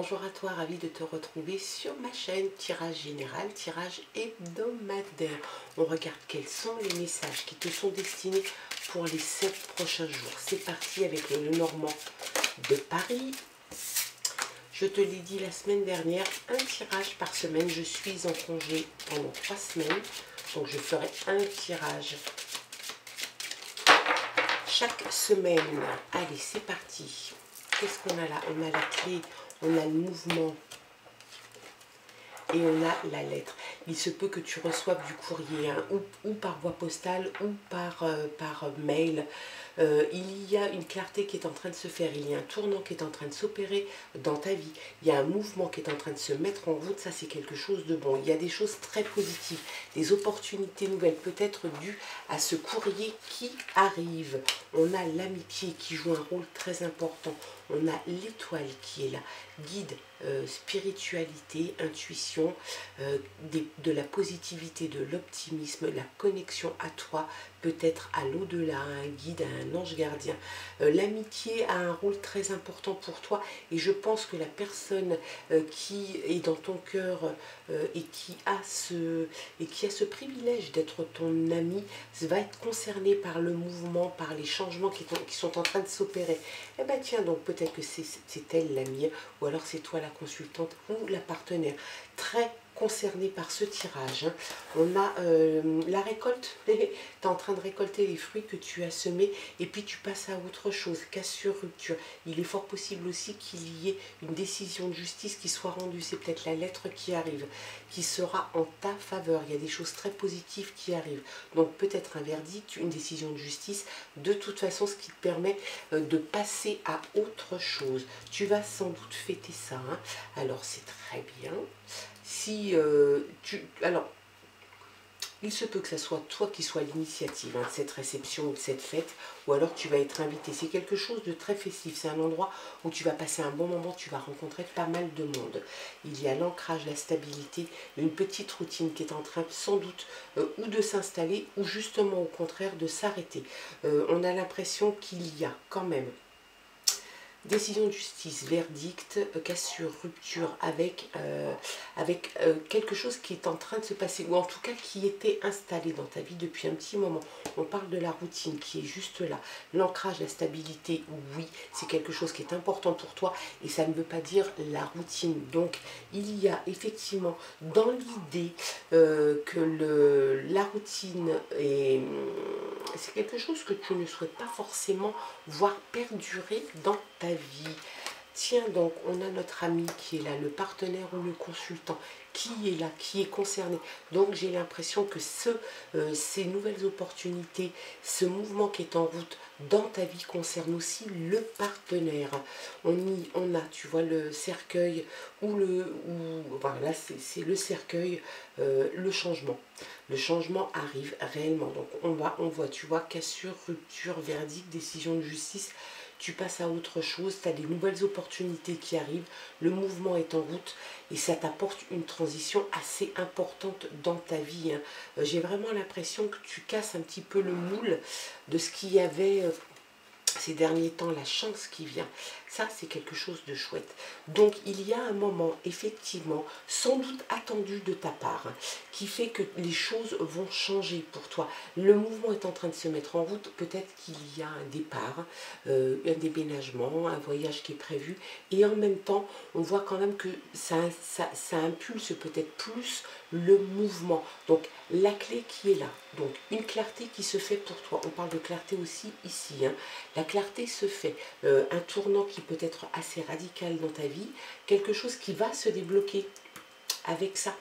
Bonjour à toi, ravi de te retrouver sur ma chaîne Tirage Général, Tirage hebdomadaire. On regarde quels sont les messages qui te sont destinés pour les 7 prochains jours. C'est parti avec le Normand de Paris. Je te l'ai dit la semaine dernière, un tirage par semaine. Je suis en congé pendant 3 semaines, donc je ferai un tirage chaque semaine. Allez, c'est parti. Qu'est-ce qu'on a là? On a la clé, on a le mouvement et on a la lettre. Il se peut que tu reçoives du courrier, hein, ou par voie postale ou par mail. Il y a une clarté qui est en train de se faire, il y a un tournant qui est en train de s'opérer dans ta vie, il y a un mouvement qui est en train de se mettre en route, ça c'est quelque chose de bon. Il y a des choses très positives, des opportunités nouvelles, peut-être dues à ce courrier qui arrive. On a l'amitié qui joue un rôle très important, on a l'étoile qui est là, guide, spiritualité, intuition, de la positivité, de l'optimisme, la connexion à toi, peut-être à l'au-delà, à un guide, à un ange gardien. L'amitié a un rôle très important pour toi et je pense que la personne qui est dans ton cœur et qui a ce privilège d'être ton ami va être concernée par le mouvement, par les changements qui sont en train de s'opérer. Eh bien tiens, donc peut-être que c'est elle l'amie ou alors c'est toi la consultante ou la partenaire. Très concerné par ce tirage. Hein. On a la récolte, tu es en train de récolter les fruits que tu as semés et puis tu passes à autre chose, cassure, rupture. Il est fort possible aussi qu'il y ait une décision de justice qui soit rendue, c'est peut-être la lettre qui arrive, qui sera en ta faveur. Il y a des choses très positives qui arrivent. Donc peut-être un verdict, une décision de justice, de toute façon ce qui te permet de passer à autre chose. Tu vas sans doute fêter ça, hein. Alors c'est très bien. Si alors, il se peut que ce soit toi qui sois l'initiative de cette réception ou de cette fête, ou alors tu vas être invité. C'est quelque chose de très festif, c'est un endroit où tu vas passer un bon moment, tu vas rencontrer pas mal de monde. Il y a l'ancrage, la stabilité, une petite routine qui est en train sans doute ou de s'installer, ou justement au contraire de s'arrêter. On a l'impression qu'il y a quand même décision de justice, verdict, cassure, rupture avec quelque chose qui est en train de se passer, ou en tout cas qui était installé dans ta vie depuis un petit moment. On parle de la routine qui est juste là. L'ancrage, la stabilité, oui, c'est quelque chose qui est important pour toi et ça ne veut pas dire la routine. Donc, il y a effectivement dans l'idée que la routine c'est quelque chose que tu ne souhaites pas forcément voir perdurer dans ta vie. Tiens donc, on a notre ami qui est là, le partenaire ou le consultant, qui est là, qui est concerné. Donc j'ai l'impression que ces nouvelles opportunités, ce mouvement qui est en route dans ta vie concerne aussi le partenaire. On a, tu vois, le cercueil, voilà, c'est le cercueil, le changement. Le changement arrive réellement. Donc on voit, tu vois, cassure, rupture, verdict, décision de justice. Tu passes à autre chose, tu as des nouvelles opportunités qui arrivent, le mouvement est en route et ça t'apporte une transition assez importante dans ta vie. Hein. J'ai vraiment l'impression que tu casses un petit peu le moule de ce qu'il y avait ces derniers temps, la chance qui vient. Ça, c'est quelque chose de chouette. Donc, il y a un moment, effectivement, sans doute attendu de ta part, hein, qui fait que les choses vont changer pour toi. Le mouvement est en train de se mettre en route. Peut-être qu'il y a un départ, un déménagement, un voyage qui est prévu. Et en même temps, on voit quand même que ça impulse peut-être plus le mouvement. Donc, la clé qui est là. Donc, une clarté qui se fait pour toi. On parle de clarté aussi ici. Hein. La clarté se fait. Un tournant qui peut être assez radical dans ta vie. Quelque chose qui va se débloquer avec ça.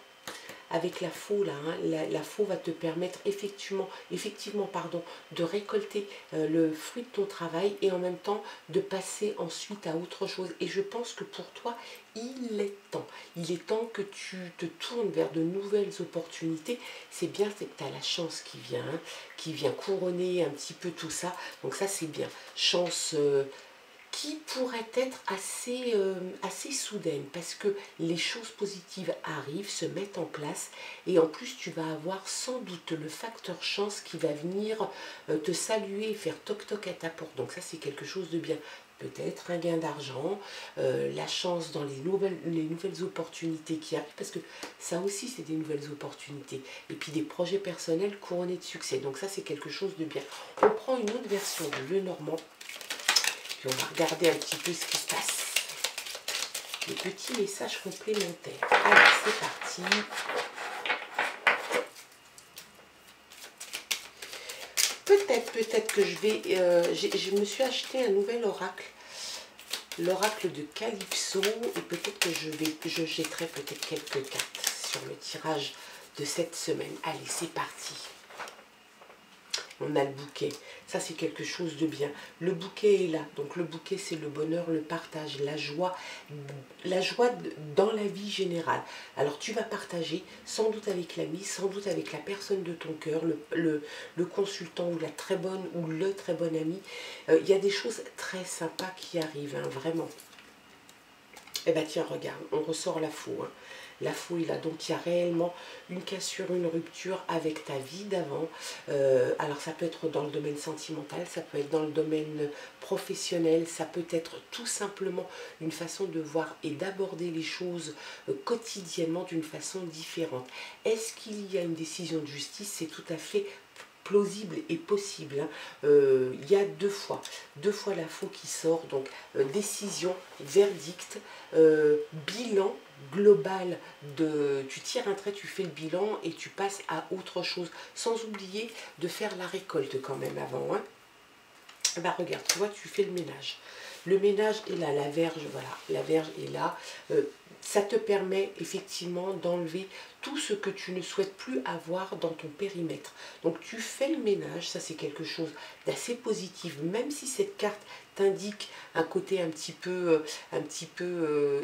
Avec la faux là, hein, la faux va te permettre effectivement de récolter le fruit de ton travail et en même temps de passer ensuite à autre chose. Et je pense que pour toi, il est temps que tu te tournes vers de nouvelles opportunités. C'est bien, c'est que tu as la chance qui vient couronner un petit peu tout ça. Donc ça c'est bien. Chance qui pourrait être assez soudaine parce que les choses positives arrivent, se mettent en place et en plus tu vas avoir sans doute le facteur chance qui va venir te saluer et faire toc toc à ta porte. Donc ça c'est quelque chose de bien. peut-être un gain d'argent, la chance dans les nouvelles opportunités qui arrivent, parce que ça aussi c'est des nouvelles opportunités, et puis des projets personnels couronnés de succès, donc ça c'est quelque chose de bien. On prend une autre version de Lenormand, puis on va regarder un petit peu ce qui se passe. Les petits messages complémentaires. Allez, c'est parti. Peut-être que je vais... je me suis acheté un nouvel oracle. L'oracle de Calypso. Et peut-être que je jetterai peut-être quelques cartes sur le tirage de cette semaine. Allez, c'est parti. On a le bouquet. Ça, c'est quelque chose de bien. Le bouquet est là. Donc, le bouquet, c'est le bonheur, le partage, la joie dans la vie générale. Alors, tu vas partager, sans doute avec l'ami, sans doute avec la personne de ton cœur, le consultant ou la très bonne ou le très bon ami. Il y a des choses très sympas qui arrivent, hein, vraiment. Eh bien, tiens, regarde, on ressort la fou, hein. La fouille là, donc il y a réellement une cassure, une rupture avec ta vie d'avant. Alors ça peut être dans le domaine sentimental, ça peut être dans le domaine professionnel, ça peut être tout simplement une façon de voir et d'aborder les choses quotidiennement d'une façon différente. Est-ce qu'il y a une décision de justice? C'est tout à fait plausible et possible, hein. Il y a deux fois la faux qui sort, donc décision, verdict, bilan global, tu tires un trait, tu fais le bilan et tu passes à autre chose, sans oublier de faire la récolte quand même avant, hein. Bah regarde, tu vois, tu fais le ménage. Le ménage est là, la verge, voilà, la verge est là. Ça te permet effectivement d'enlever tout ce que tu ne souhaites plus avoir dans ton périmètre. Donc tu fais le ménage, ça c'est quelque chose d'assez positif, même si cette carte t'indique un côté un petit peu,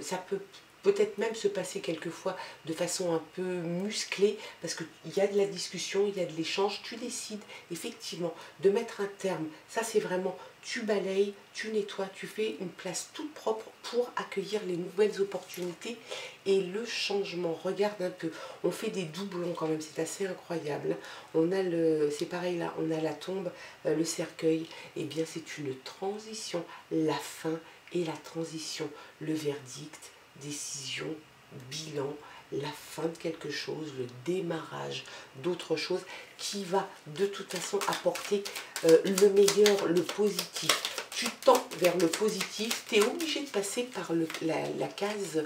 ça peut peut-être même se passer quelquefois de façon un peu musclée, parce qu'il y a de la discussion, il y a de l'échange, tu décides effectivement de mettre un terme. Ça c'est vraiment, tu balayes, tu nettoies, tu fais une place toute propre pour accueillir les nouvelles opportunités et le changement. Regarde un peu, on fait des doublons quand même, c'est assez incroyable. On a c'est pareil là, on a la tombe, le cercueil, et bien c'est une transition, la fin et la transition, le verdict, décision, bilan, la fin de quelque chose, le démarrage d'autre chose qui va de toute façon apporter le meilleur, le positif. Tu tends vers le positif, tu es obligé de passer par la case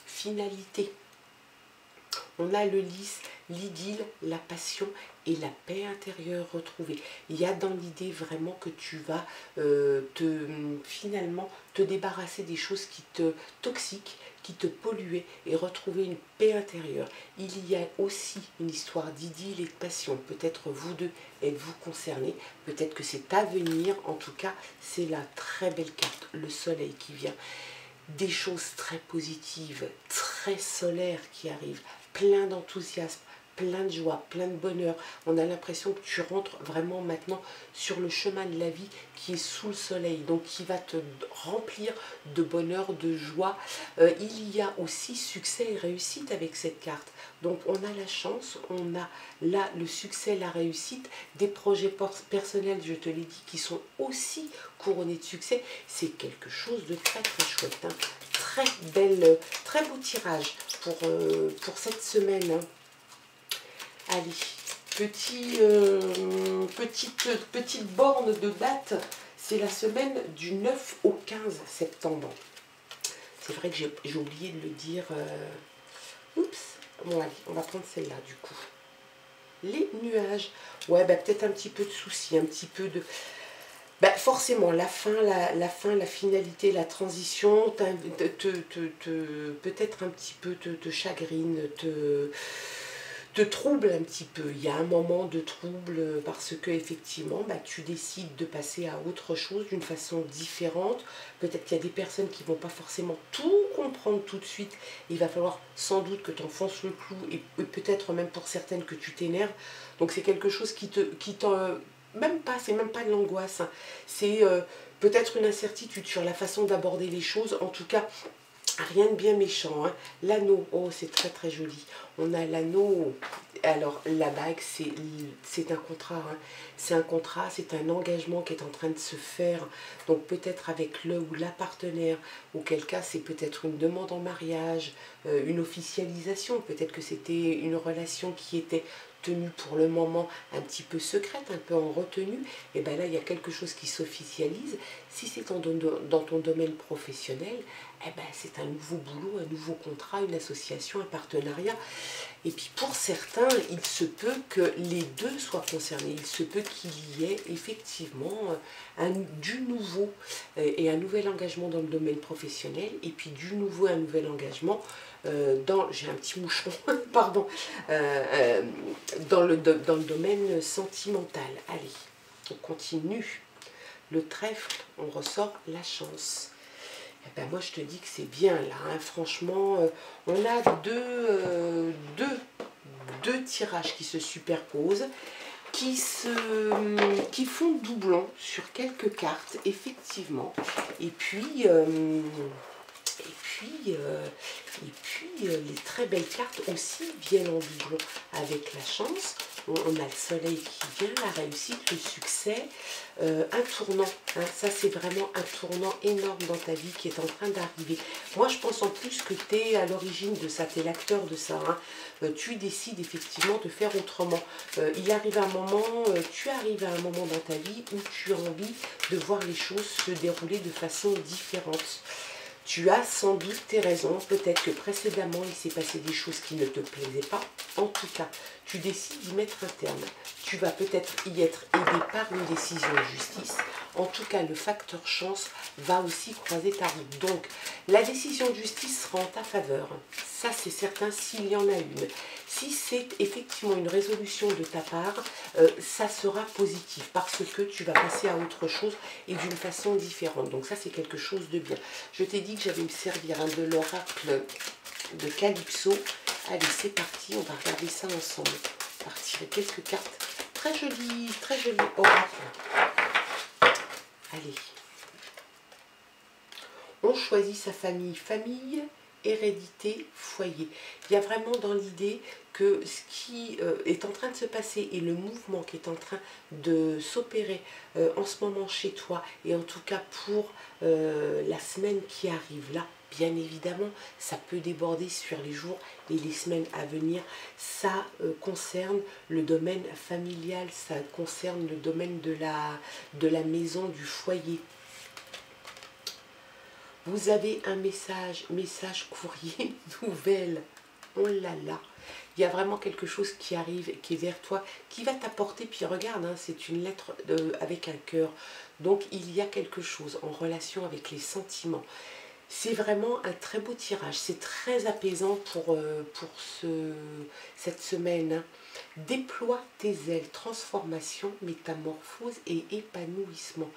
finalité. On a le lys, l'idylle, la passion et la paix intérieure retrouvée. Il y a dans l'idée vraiment que tu vas finalement te débarrasser des choses qui te toxiques, qui te polluaient et retrouver une paix intérieure. Il y a aussi une histoire d'idylle et de passion. Peut-être vous deux êtes-vous concernés, peut-être que c'est à venir. En tout cas, c'est la très belle carte, le soleil qui vient. Des choses très positives, très solaires qui arrivent, plein d'enthousiasme, plein de joie, plein de bonheur. On a l'impression que tu rentres vraiment maintenant sur le chemin de la vie qui est sous le soleil, donc qui va te remplir de bonheur, de joie. Il y a aussi succès et réussite avec cette carte. Donc on a la chance, on a là le succès, la réussite, des projets personnels, je te l'ai dit, qui sont aussi couronnés de succès. C'est quelque chose de très très chouette, hein. Très belle, très beau tirage pour cette semaine, hein. Allez, petite borne de date, c'est la semaine du 9 au 15 septembre. C'est vrai que j'ai oublié de le dire. Oups, bon allez, on va prendre celle-là du coup. Les nuages, ouais, bah, peut-être un petit peu de soucis, un petit peu de... Bah, forcément, la fin, la finalité, la transition, peut-être un petit peu te chagrine, te trouble un petit peu. Il y a un moment de trouble parce que effectivement, bah, tu décides de passer à autre chose d'une façon différente. Peut-être qu'il y a des personnes qui ne vont pas forcément tout comprendre tout de suite. Il va falloir sans doute que tu enfonces le clou et peut-être même pour certaines que tu t'énerves. Donc c'est quelque chose même pas, c'est même pas de l'angoisse, hein. C'est peut-être une incertitude sur la façon d'aborder les choses. En tout cas, Rien de bien méchant, hein. L'anneau, oh c'est très très joli. On a l'anneau, alors la bague c'est un contrat, hein. C'est un contrat, c'est un engagement qui est en train de se faire. Donc peut-être avec le ou la partenaire, auquel cas c'est peut-être une demande en mariage, une officialisation. Peut-être que c'était une relation qui était tenue pour le moment un petit peu secrète, un peu en retenue. Et bien là il y a quelque chose qui s'officialise. Si c'est dans ton domaine professionnel, eh ben, c'est un nouveau boulot, un nouveau contrat, une association, un partenariat. Et puis pour certains, il se peut que les deux soient concernés. Il se peut qu'il y ait effectivement du nouveau et un nouvel engagement dans le domaine professionnel. Et puis du nouveau, un nouvel engagement j'ai un petit moucheron, pardon, dans le domaine sentimental. Allez, on continue. Le trèfle, on ressort la chance. Eh ben moi je te dis que c'est bien là, hein. Franchement, on a deux tirages qui se superposent, qui font doublon sur quelques cartes, effectivement. Et puis, les très belles cartes aussi viennent en doublon avec la chance. On a le soleil qui vient, la réussite, le succès, un tournant. Hein, ça, c'est vraiment un tournant énorme dans ta vie qui est en train d'arriver. Moi, je pense en plus que tu es à l'origine de ça, tu es l'acteur de ça. Hein. Tu décides effectivement de faire autrement. Il arrive un moment, tu arrives à un moment dans ta vie où tu as envie de voir les choses se dérouler de façon différente. Tu as sans doute tes raisons, peut-être que précédemment il s'est passé des choses qui ne te plaisaient pas. En tout cas, tu décides d'y mettre un terme. Tu vas peut-être y être aidé par une décision de justice. En tout cas, le facteur chance va aussi croiser ta route. Donc, la décision de justice sera en ta faveur. Ça, c'est certain s'il y en a une. Si c'est effectivement une résolution de ta part, ça sera positif parce que tu vas passer à autre chose et d'une façon différente. Donc ça, c'est quelque chose de bien. Je t'ai dit que j'allais me servir de l'oracle de Calypso. Allez, c'est parti, on va regarder ça ensemble. On va retirer quelques cartes. Très joli oracle. Allez. On choisit sa famille. Famille, hérédité, foyer. Il y a vraiment dans l'idée que ce qui est en train de se passer et le mouvement qui est en train de s'opérer en ce moment chez toi, et en tout cas pour la semaine qui arrive là, bien évidemment, ça peut déborder sur les jours et les semaines à venir. Ça concerne le domaine familial, ça concerne le domaine de la maison, du foyer. Vous avez un message courrier, nouvelle. Oh là là. Il y a vraiment quelque chose qui arrive, qui est vers toi, qui va t'apporter. Puis regarde, hein, c'est une lettre avec un cœur. Donc il y a quelque chose en relation avec les sentiments. C'est vraiment un très beau tirage. C'est très apaisant pour cette semaine. Hein. Déploie tes ailes, transformation, métamorphose et épanouissement.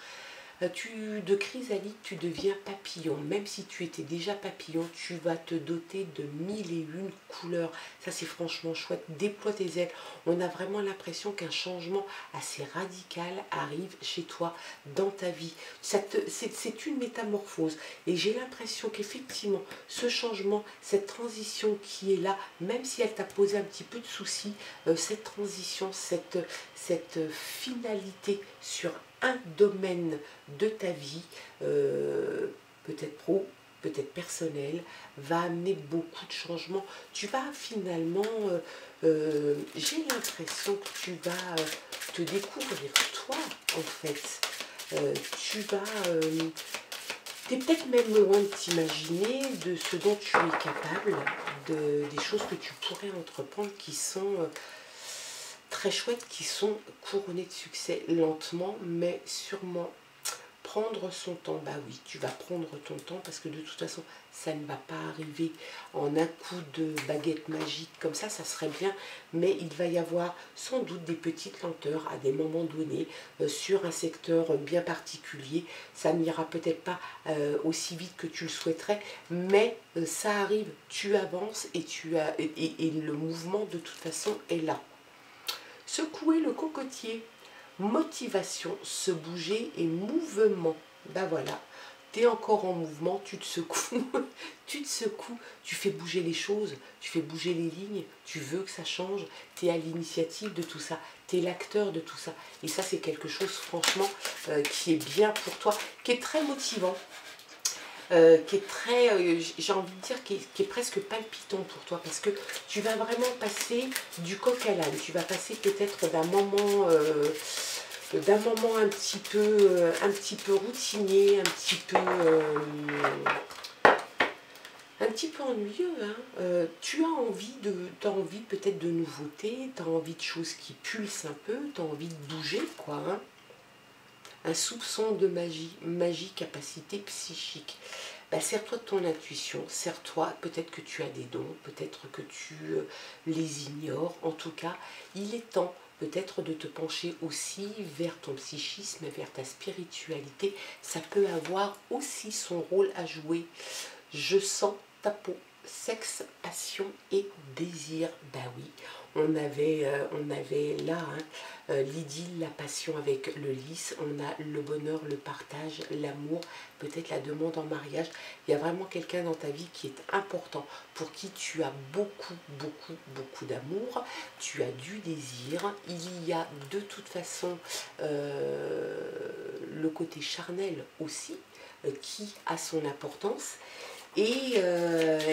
De chrysalide, tu deviens papillon. Même si tu étais déjà papillon, tu vas te doter de 1001 couleurs. Ça, c'est franchement chouette. Déploie tes ailes. On a vraiment l'impression qu'un changement assez radical arrive chez toi, dans ta vie. C'est une métamorphose. Et j'ai l'impression qu'effectivement, ce changement, cette transition qui est là, même si elle t'a posé un petit peu de soucis, cette transition, cette finalité sur un domaine de ta vie, peut-être pro, peut-être personnel, va amener beaucoup de changements. Tu vas finalement, j'ai l'impression que tu vas te découvrir toi, en fait. T'es peut-être même loin de t'imaginer de ce dont tu es capable, des choses que tu pourrais entreprendre qui sont très chouettes, qui sont couronnées de succès lentement, mais sûrement. Prendre son temps, bah oui, tu vas prendre ton temps parce que de toute façon, ça ne va pas arriver en un coup de baguette magique comme ça serait bien, mais il va y avoir sans doute des petites lenteurs à des moments donnés sur un secteur bien particulier. Ça n'ira peut-être pas aussi vite que tu le souhaiterais, mais ça arrive, tu avances et le mouvement de toute façon est là. Secouer le cocotier. Motivation, se bouger et mouvement. Ben voilà, tu es encore en mouvement, tu te secoues, tu te secoues, tu fais bouger les choses, tu fais bouger les lignes, tu veux que ça change, tu es à l'initiative de tout ça, tu es l'acteur de tout ça. Et ça, c'est quelque chose, franchement, qui est bien pour toi, qui est très motivant. Qui est très, j'ai envie de dire, qui est presque palpitant pour toi, parce que tu vas vraiment passer du coq à l'âne, tu vas passer peut-être d'un moment un petit peu routinier, un petit peu ennuyeux, hein. Tu as envie peut-être de nouveautés, tu as envie de choses qui pulsent un peu, tu as envie de bouger, quoi, hein. Un soupçon de magie, capacité psychique. Ben, sers-toi de ton intuition, sers-toi, peut-être que tu as des dons, peut-être que tu les ignores. En tout cas, il est temps peut-être de te pencher aussi vers ton psychisme, vers ta spiritualité. Ça peut avoir aussi son rôle à jouer. Je sens ta peau, sexe, passion et désir. Ben oui, on avait là l'idylle, la passion avec le lys, on a le bonheur, le partage, l'amour, peut-être la demande en mariage. Il y a vraiment quelqu'un dans ta vie qui est important, pour qui tu as beaucoup d'amour, tu as du désir. Il y a de toute façon le côté charnel aussi, qui a son importance. Et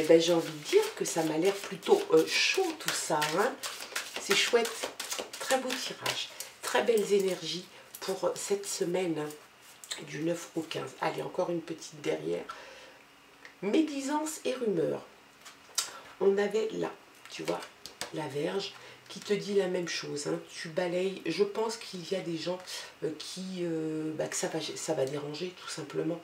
ben, j'ai envie de dire que ça m'a l'air plutôt chaud tout ça, hein. C'est chouette, très beau tirage, très belles énergies pour cette semaine, hein, du 9 au 15. Allez, encore une petite derrière. Médisance et rumeur. On avait là, tu vois, la Vierge qui te dit la même chose, hein. Tu balayes. Je pense qu'il y a des gens que ça va déranger tout simplement.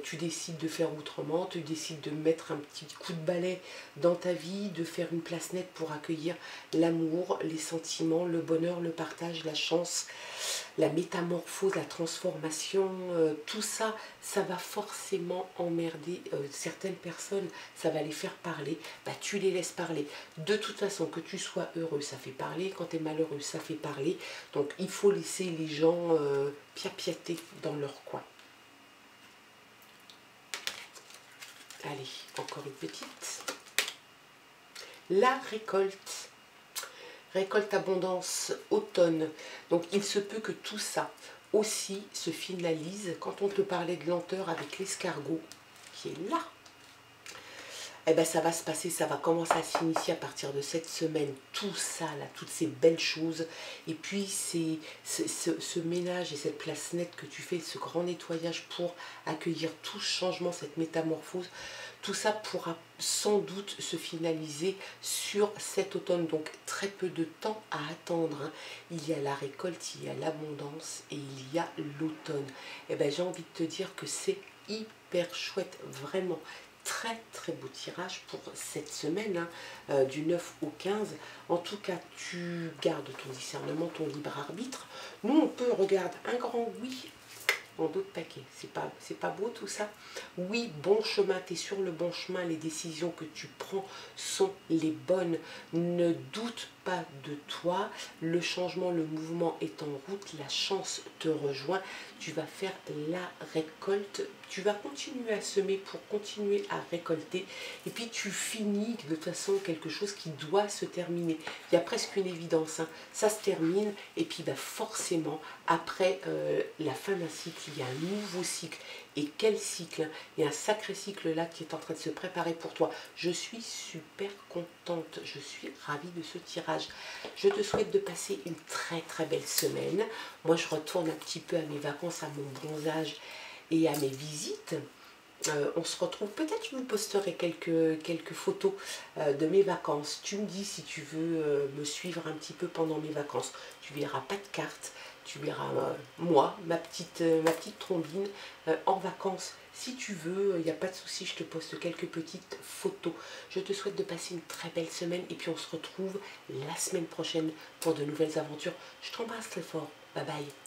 Tu décides de faire autrement, tu décides de mettre un petit coup de balai dans ta vie, de faire une place nette pour accueillir l'amour, les sentiments, le bonheur, le partage, la chance, la métamorphose, la transformation. Tout ça, ça va forcément emmerder certaines personnes, ça va les faire parler. Bah, tu les laisses parler. De toute façon, que tu sois heureux, ça fait parler. Quand tu es malheureux, ça fait parler. Donc, il faut laisser les gens piapiater dans leur coin. Allez, encore une petite. La récolte. Récolte, abondance, automne. Donc, il se peut que tout ça aussi se finalise. Quand on te parlait de lenteur avec l'escargot, qui est là, eh ben ça va se passer, ça va commencer à s'initier à partir de cette semaine, tout ça là, toutes ces belles choses, et puis ce ménage et cette place nette que tu fais, ce grand nettoyage pour accueillir tout ce changement, cette métamorphose, tout ça pourra sans doute se finaliser sur cet automne, donc très peu de temps à attendre, hein. Il y a la récolte, il y a l'abondance et il y a l'automne. Eh ben j'ai envie de te dire que c'est hyper chouette, vraiment. Très beau tirage pour cette semaine, hein, du 9 au 15. En tout cas, tu gardes ton discernement, ton libre arbitre. Nous, on peut regarder un grand oui en d'autres paquets. C'est pas beau tout ça? Oui, bon chemin, tu es sur le bon chemin. Les décisions que tu prends sont les bonnes. Ne doute pas de toi. Le changement, le mouvement est en route. La chance te rejoint. Tu vas faire la récolte. Tu vas continuer à semer pour continuer à récolter. Et puis tu finis de toute façon quelque chose qui doit se terminer. Il y a presque une évidence, hein. Ça se termine et puis bah, forcément, après la fin d'un cycle, il y a un nouveau cycle. Et quel cycle, hein. Il y a un sacré cycle là qui est en train de se préparer pour toi. Je suis super contente. Je suis ravie de ce tirage. Je te souhaite de passer une très belle semaine. Moi, je retourne un petit peu à mes vacances, à mon bronzage et à mes visites. On se retrouve, peut-être je vous posterai quelques photos de mes vacances. Tu me dis si tu veux me suivre un petit peu pendant mes vacances. Tu verras pas de carte, tu verras moi, ma petite trombine en vacances. Si tu veux, il n'y a pas de souci, je te poste quelques petites photos. Je te souhaite de passer une très belle semaine et puis on se retrouve la semaine prochaine pour de nouvelles aventures. Je t'embrasse très fort. Bye bye.